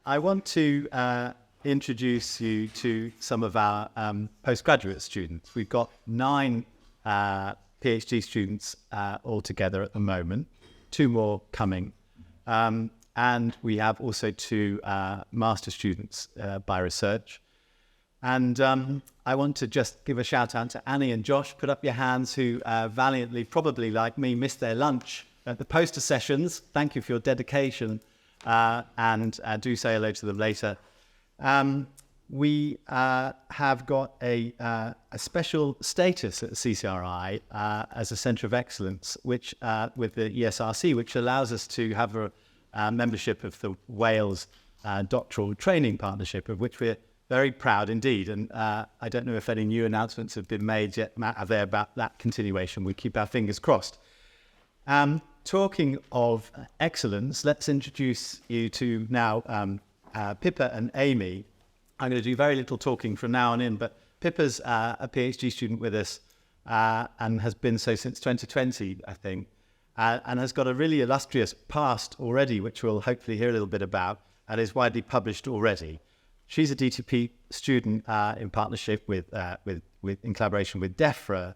I want to introduce you to some of our postgraduate students. We've got 9 PhD students altogether at the moment, 2 more coming. And we have also 2 master students by research. And I want to just give a shout out to Annie and Josh. Put up your hands, who valiantly, probably like me, missed their lunch at the poster sessions. Thank you for your dedication, and do say hello to them later. We have got a special status at the CCRI as a Centre of Excellence, which with the ESRC, which allows us to have a membership of the Wales Doctoral Training Partnership, of which we're very proud indeed. And I don't know if any new announcements have been made yet, Matt, are there, about that continuation. We keep our fingers crossed. Talking of excellence, let's introduce you to now Pippa and Aimee. I'm going to do very little talking from now on in, but Pippa's a PhD student with us and has been so since 2020, I think, and has got a really illustrious past already, which we'll hopefully hear a little bit about, and is widely published already. She's a DTP student in partnership with in collaboration with DEFRA.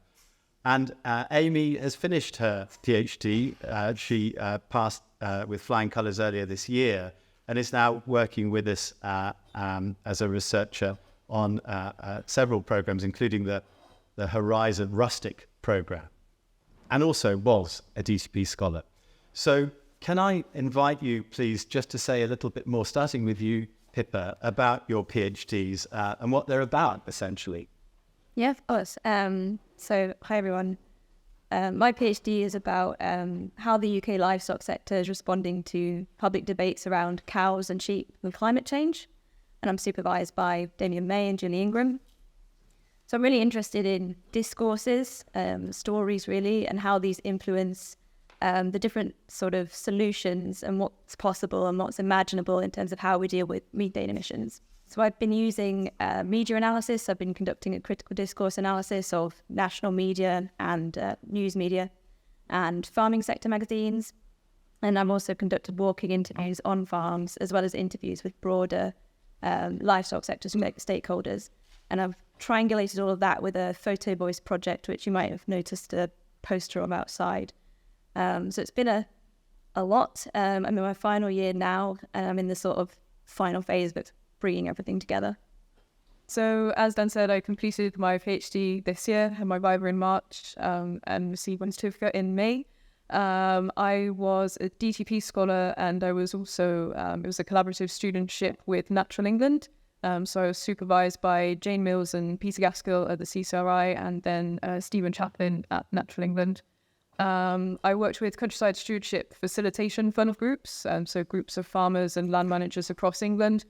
And Aimee has finished her PhD. She passed with flying colours earlier this year and is now working with us as a researcher on several programmes, including the Horizon Rustic programme, and also was a DTP scholar. So can I invite you, please, just to say a little bit more, starting with you, Pippa, about your PhDs and what they're about, essentially. Yeah, of course. So, hi everyone. My PhD is about how the UK livestock sector is responding to public debates around cows and sheep and climate change. And I'm supervised by Damien May and Julie Ingram. So I'm really interested in discourses, stories really, and how these influence the different sort of solutions and what's possible and what's imaginable in terms of how we deal with methane emissions. So I've been using media analysis. I've been conducting a critical discourse analysis of national media and news media and farming sector magazines. And I've also conducted walking interviews on farms, as well as interviews with broader livestock sector stakeholders. And I've triangulated all of that with a photo voice project, which you might have noticed a poster of outside. So it's been a lot. I'm in my final year now, and I'm in the sort of final phase of bringing everything together. So as Dan said, I completed my PhD this year, had my Viva in March, and received my certificate in May. I was a DTP scholar, and I was also, it was a collaborative studentship with Natural England. So I was supervised by Jane Mills and Peter Gaskell at the CCRI, and then Stephen Chaplin at Natural England. I worked with Countryside Stewardship Facilitation Fund groups, so groups of farmers and land managers across England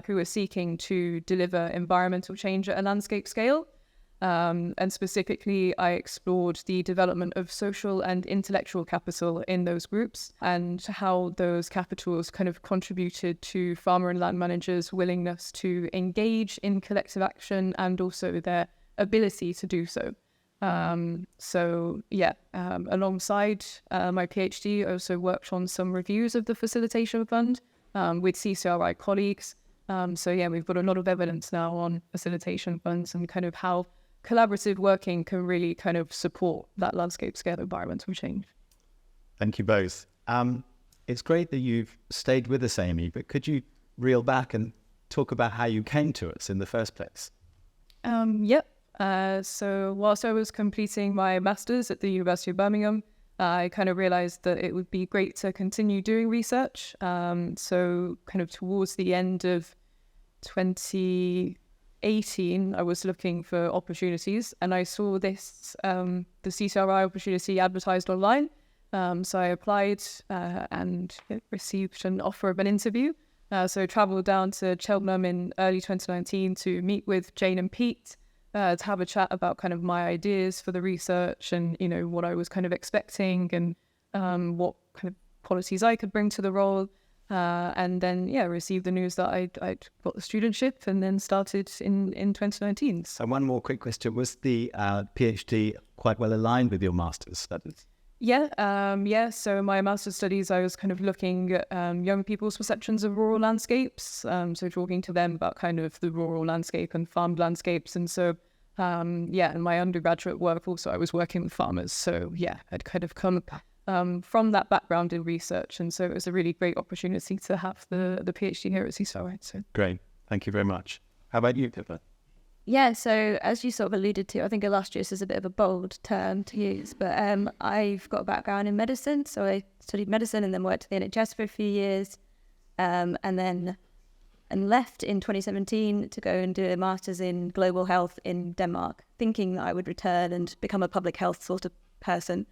who are seeking to deliver environmental change at a landscape scale. And specifically, I explored the development of social and intellectual capital in those groups and how those capitals kind of contributed to farmer and land managers' willingness to engage in collective action and also their ability to do so. Alongside my PhD, I also worked on some reviews of the Facilitation Fund with CCRI colleagues. We've got a lot of evidence now on facilitation funds and kind of how collaborative working can really kind of support that landscape scale environmental change. Thank you both. It's great that you've stayed with us, Aimee, but could you reel back and talk about how you came to us in the first place? So whilst I was completing my master's at the University of Birmingham, I kind of realised that it would be great to continue doing research. So kind of towards the end of 2018, I was looking for opportunities, and I saw this, the CCRI opportunity advertised online. So I applied and received an offer of an interview. So I travelled down to Cheltenham in early 2019 to meet with Jane and Pete, to have a chat about kind of my ideas for the research and, you know, what I was kind of expecting and what kind of qualities I could bring to the role. And then, received the news that I'd got the studentship and then started in 2019. So one more quick question. Was the PhD quite well aligned with your master's studies? So in my master's studies, I was kind of looking at young people's perceptions of rural landscapes. So talking to them about kind of the rural landscape and farmed landscapes. And so, in my undergraduate work also, I was working with farmers. So I'd kind of come from that background in research. And so it was a really great opportunity to have the PhD here at CCRI. So. Great. Thank you very much. How about you, Pippa? Yeah, so as you sort of alluded to, I think illustrious is a bit of a bold term to use, but I've got a background in medicine. So I studied medicine and then worked at the NHS for a few years, and left in 2017 to go and do a master's in global health in Denmark, thinking that I would return and become a public health sort of person.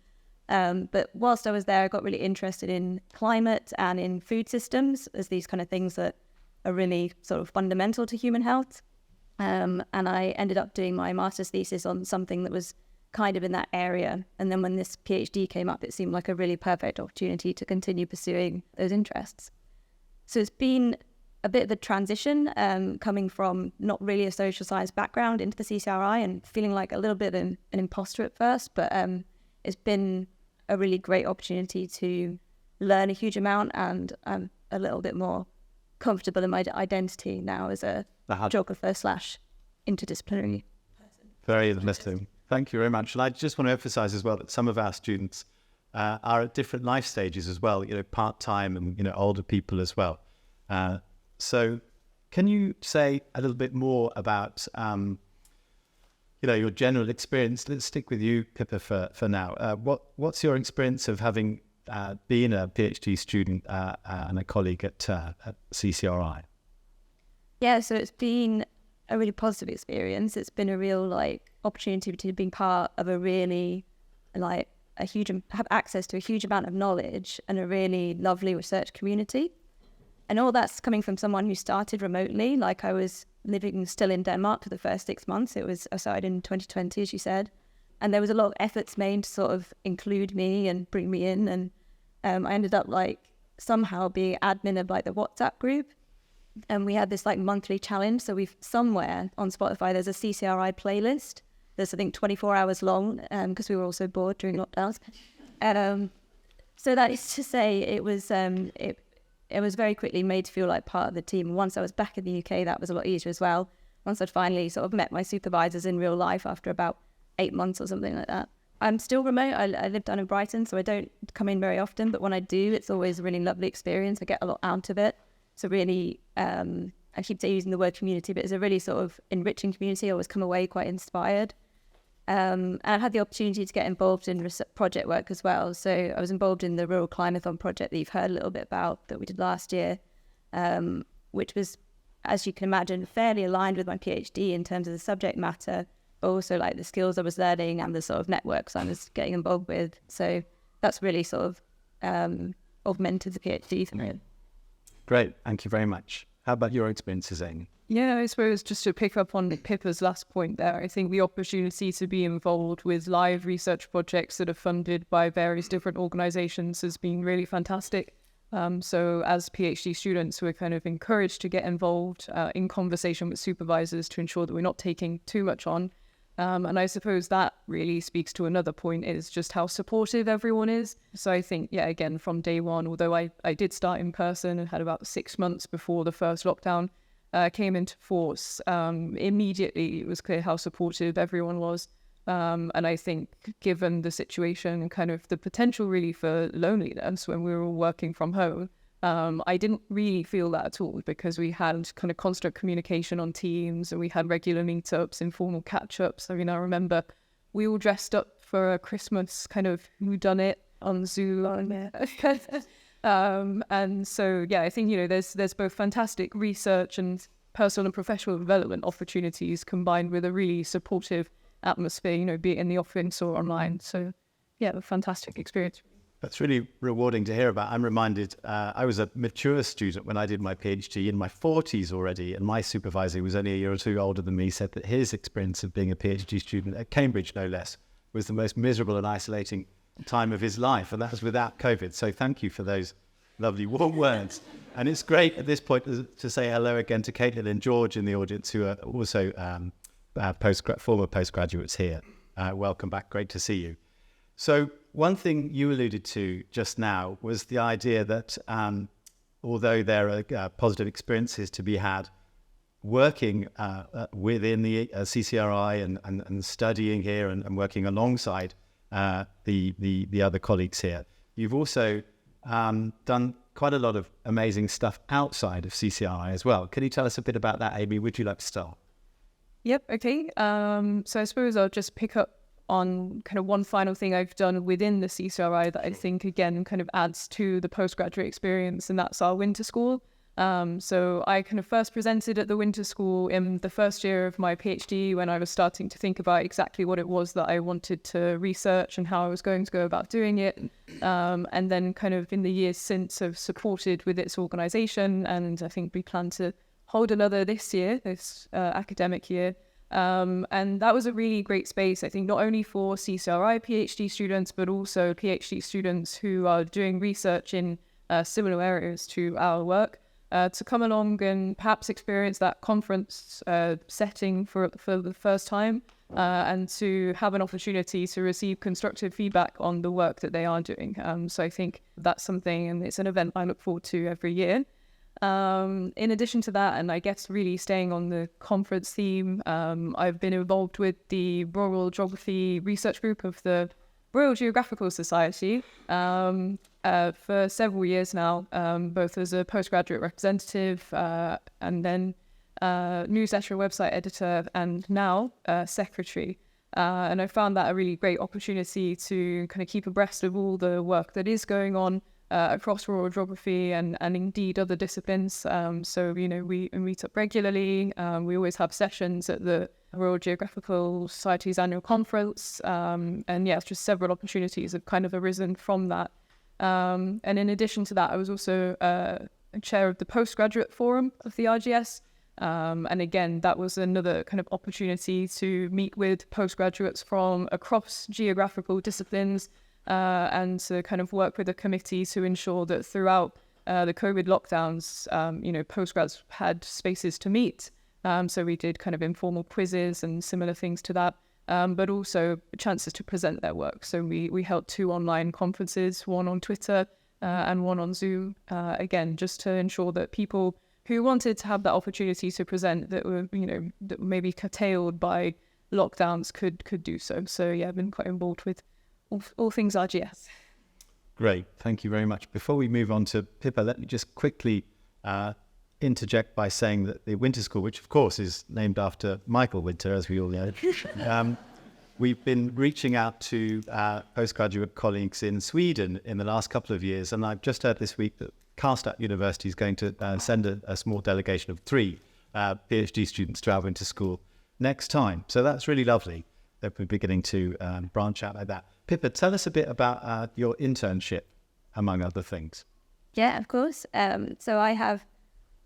But whilst I was there, I got really interested in climate and in food systems as these kind of things that are really sort of fundamental to human health. And I ended up doing my master's thesis on something that was kind of in that area. And then when this PhD came up, it seemed like a really perfect opportunity to continue pursuing those interests. So it's been a bit of a transition, coming from not really a social science background into the CCRI and feeling like a little bit of an imposter at first, but it's been a really great opportunity to learn a huge amount, and I'm a little bit more comfortable in my identity now as a geographer / interdisciplinary person. Very interesting. Thank you very much. And I just want to emphasize as well that some of our students are at different life stages as well, part-time and, older people as well. So can you say a little bit more about, your general experience? Let's stick with you, Pippa, for now. What's your experience of having been a PhD student and a colleague at CCRI? Yeah, so it's been a really positive experience. It's been a real opportunity to be part of a really have access to a huge amount of knowledge and a really lovely research community. And all that's coming from someone who started remotely. I was living still in Denmark for the first 6 months. I started in 2020, as you said. And there was a lot of efforts made to sort of include me and bring me in. And I ended up somehow being admin of the WhatsApp group. And we had this monthly challenge. So we've somewhere on Spotify, there's a CCRI playlist. There's, I think, 24 hours long because we were also bored during lockdowns. So that is to say, it was very quickly made to feel like part of the team. Once I was back in the UK, that was a lot easier as well. Once I'd finally sort of met my supervisors in real life after about 8 months or something like that. I'm still remote. I live down in Brighton, so I don't come in very often. But when I do, it's always a really lovely experience. I get a lot out of it. So really, I keep using the word community, but it's a really sort of enriching community. I always come away quite inspired. And I had the opportunity to get involved in project work as well. So I was involved in the Rural Climathon project that you've heard a little bit about that we did last year, which was, as you can imagine, fairly aligned with my PhD in terms of the subject matter, but also the skills I was learning and the sort of networks I was getting involved with. So that's really sort of augmented the PhD for me. Great. Thank you very much. How about your experiences, Aimee? Yeah, I suppose just to pick up on Pippa's last point there, I think the opportunity to be involved with live research projects that are funded by various different organisations has been really fantastic. So as PhD students, we're kind of encouraged to get involved in conversation with supervisors to ensure that we're not taking too much on. And I suppose that really speaks to another point, is just how supportive everyone is. So I think, again, from day one, although I did start in person and had about 6 months before the first lockdown came into force, immediately it was clear how supportive everyone was. And I think given the situation and kind of the potential really for loneliness when we were all working from home, I didn't really feel that at all, because we had kind of constant communication on Teams and we had regular meetups, informal catch-ups. I mean, I remember we all dressed up for a Christmas kind of whodunit on Zoom. And so, I think, there's both fantastic research and personal and professional development opportunities combined with a really supportive atmosphere, be it in the office or online. So, a fantastic experience. That's really rewarding to hear about. I'm reminded, I was a mature student when I did my PhD in my 40s already, and my supervisor, who was only a year or two older than me, said that his experience of being a PhD student at Cambridge, no less, was the most miserable and isolating time of his life, and that was without COVID. So thank you for those lovely warm words. And it's great at this point to say hello again to Caitlin and George in the audience, who are also former postgraduates here. Welcome back. Great to see you. So one thing you alluded to just now was the idea that although there are positive experiences to be had working within the CCRI and studying here and working alongside the other colleagues here, you've also done quite a lot of amazing stuff outside of CCRI as well. Can you tell us a bit about that, Aimee? Would you like to start? Yep, okay. So I suppose I'll just pick up on kind of one final thing I've done within the CCRI that I think, again, kind of adds to the postgraduate experience, and that's our winter school. So I kind of first presented at the winter school in the first year of my PhD when I was starting to think about exactly what it was that I wanted to research and how I was going to go about doing it. And then kind of in the years since I've supported with its organisation, and I think we plan to hold another this year, this academic year. And that was a really great space, I think, not only for CCRI PhD students, but also PhD students who are doing research in similar areas to our work. To come along and perhaps experience that conference setting for the first time, and to have an opportunity to receive constructive feedback on the work that they are doing. So I think that's something, and it's an event I look forward to every year. In addition to that, and I guess really staying on the conference theme, I've been involved with the Rural Geography Research Group of the Royal Geographical Society for several years now, both as a postgraduate representative and then newsletter and website editor, and now secretary. And I found that a really great opportunity to kind of keep abreast of all the work that is going on across rural geography and indeed other disciplines. So, you know, we meet up regularly. We always have sessions at the Royal Geographical Society's annual conference. And yeah, it's just several opportunities have kind of arisen from that. And in addition to that, I was also chair of the postgraduate forum of the RGS. And again, that was another kind of opportunity to meet with postgraduates from across geographical disciplines, and to kind of work with the committee to ensure that throughout the COVID lockdowns, you know, postgrads had spaces to meet. So we did kind of informal quizzes and similar things to that, but also chances to present their work. So we held 2 online conferences, one on Twitter and one on Zoom, again, just to ensure that people who wanted to have that opportunity to present that were, you know, that were maybe curtailed by lockdowns could do so. So yeah, I've been quite involved with all things RGS. Great, thank you very much. Before we move on to Pippa, let me just quickly interject by saying that the Winter School, which of course is named after Michael Winter, as we all know, we've been reaching out to postgraduate colleagues in Sweden in the last couple of years, and I've just heard this week that Karlstad University is going to send a small delegation of 3 PhD students to our Winter School next time. So that's really lovely that we're beginning to branch out like that. Pippa, tell us a bit about your internship, among other things. Yeah, of course. So I have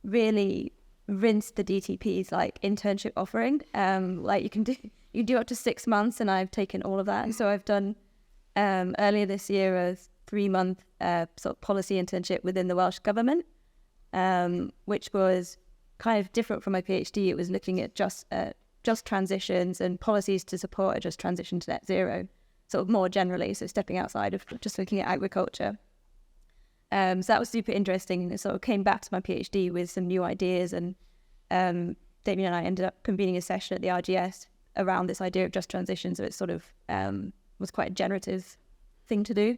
really rinsed the DTP's like internship offering. Like you can do up to 6 months, and I've taken all of that. And so I've done earlier this year a 3-month sort of policy internship within the Welsh Government, which was kind of different from my PhD. It was looking at just transitions and policies to support a just transition to net zero, sort of more generally, so stepping outside of just looking at agriculture. So that was super interesting, and it sort of came back to my PhD with some new ideas, and Damien and I ended up convening a session at the RGS around this idea of just transition, so it sort of was quite a generative thing to do.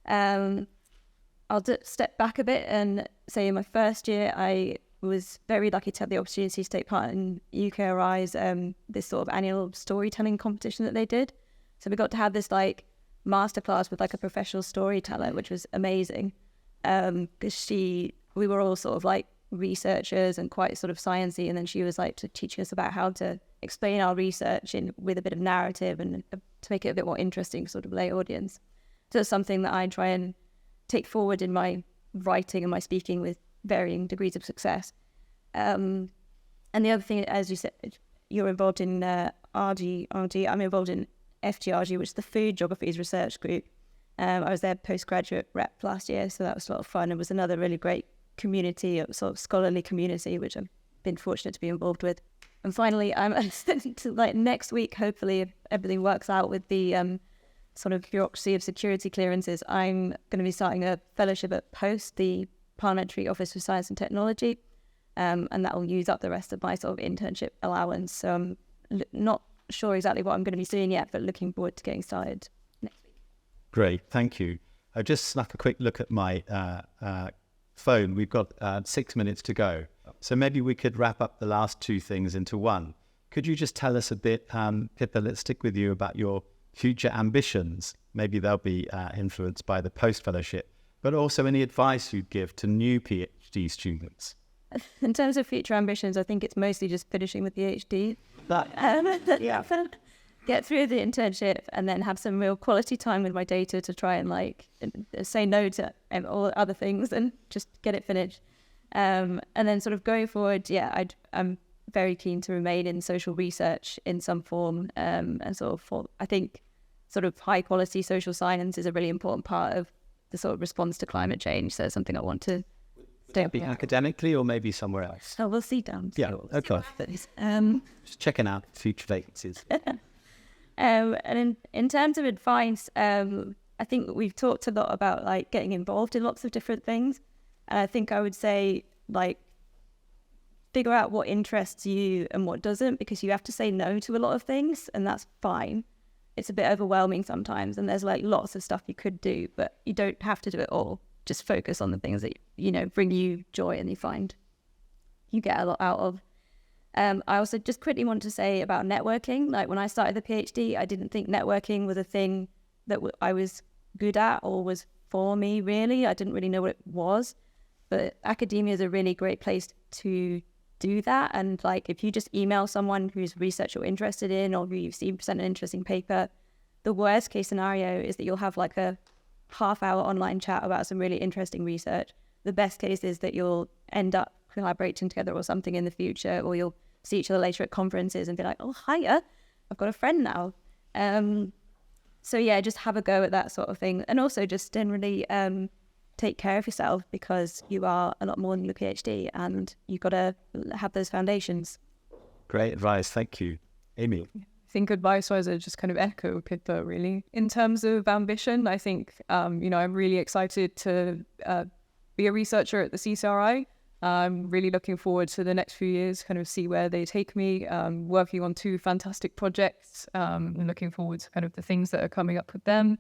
I'll step back a bit and say in my first year I was very lucky to have the opportunity to take part in UKRI's this sort of annual storytelling competition that they did. So we got to have this like masterclass with like a professional storyteller, which was amazing, because we were all sort of like researchers and quite sort of sciencey, and then she was like teaching us about how to explain our research with a bit of narrative and to make it a bit more interesting for sort of lay audience. So it's something that I try and take forward in my writing and my speaking with varying degrees of success. And the other thing, as you said, you're involved in RG. I'm involved in FGRG, which is the Food Geographies Research Group. I was their postgraduate rep last year, so that was a lot of fun. It was another really great community, a sort of scholarly community, which I've been fortunate to be involved with. And finally, I'm like next week, hopefully, if everything works out with the sort of bureaucracy of security clearances, I'm going to be starting a fellowship at Post, the Parliamentary Office for Science and Technology, and that will use up the rest of my sort of internship allowance. So I'm not sure exactly what I'm going to be doing yet, but looking forward to getting started next week. Great, thank you. I just snuck a quick look at my phone. We've got 6 minutes to go. So maybe we could wrap up the last two things into one. Could you just tell us a bit, Pippa, let's stick with you, about your future ambitions? Maybe they'll be influenced by the post-fellowship, but also any advice you'd give to new PhD students. In terms of future ambitions, I think it's mostly just finishing the PhD. Get through the internship and then have some real quality time with my data to try and say no to all other things and just get it finished. And then sort of going forward, I'm very keen to remain in social research in some form, and I think sort of high quality social science is a really important part of the sort of response to climate change. So it's something I want to stay Be academically or maybe somewhere else? Oh, we'll see down. Yeah, okay. Just checking out future vacancies. And in terms of advice, I think we've talked a lot about getting involved in lots of different things. And I think I would say figure out what interests you and what doesn't, because you have to say no to a lot of things, and that's fine. It's a bit overwhelming sometimes, and there's lots of stuff you could do, but you don't have to do it all. Just focus on the things that bring you joy and you find you get a lot out of. I also just quickly want to say about networking. When I started the PhD, I didn't think networking was a thing that I was good at or was for me, really. I didn't really know what it was. But academia is a really great place to do that. And if you just email someone whose research you're interested in or who you've seen present an interesting paper, the worst case scenario is that you'll have a half-hour online chat about some really interesting research. The best case is that you'll end up collaborating together or something in the future, or you'll see each other later at conferences and be like, oh, hiya, I've got a friend now. So yeah, just have a go at that sort of thing. And also just generally take care of yourself, because you are a lot more than your PhD and you've got to have those foundations. Great advice, thank you. Aimee? I think advice-wise, I just kind of echo Pippa, really. In terms of ambition, I think, I'm really excited to be a researcher at the CCRI. I'm really looking forward to the next few years, kind of see where they take me, working on 2 fantastic projects, and looking forward to kind of the things that are coming up with them.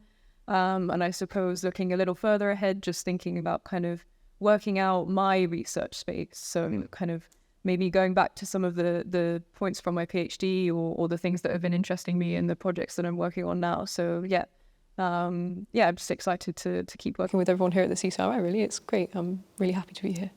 And I suppose looking a little further ahead, just thinking about kind of working out my research space. So kind of maybe going back to some of the points from my PhD or the things that have been interesting me in the projects that I'm working on now. So I'm just excited to keep working with everyone here at the CCRI, really. It's great. I'm really happy to be here.